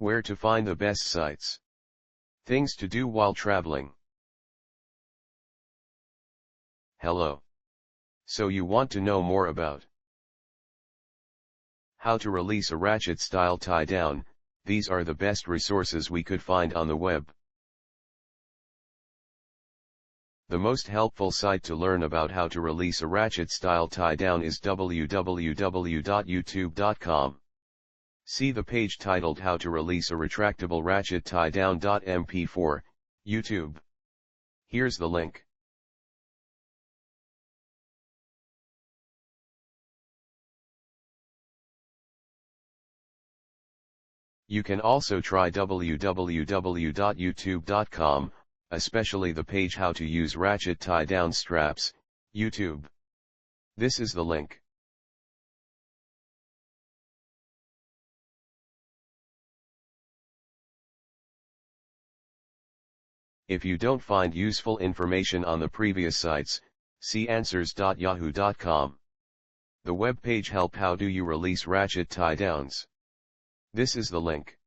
Where to find the best sites. Things to do while traveling. Hello. So you want to know more about how to release a ratchet-style tie-down? These are the best resources we could find on the web. The most helpful site to learn about how to release a ratchet-style tie-down is www.youtube.com. See the page titled How to Release a Retractable Ratchet Tie-Down.mp4, YouTube. Here's the link. You can also try www.youtube.com, especially the page How to Use Ratchet Tie-Down Straps, YouTube. This is the link. If you don't find useful information on the previous sites, see answers.yahoo.com. The web page help How do you release ratchet tie-downs. This is the link.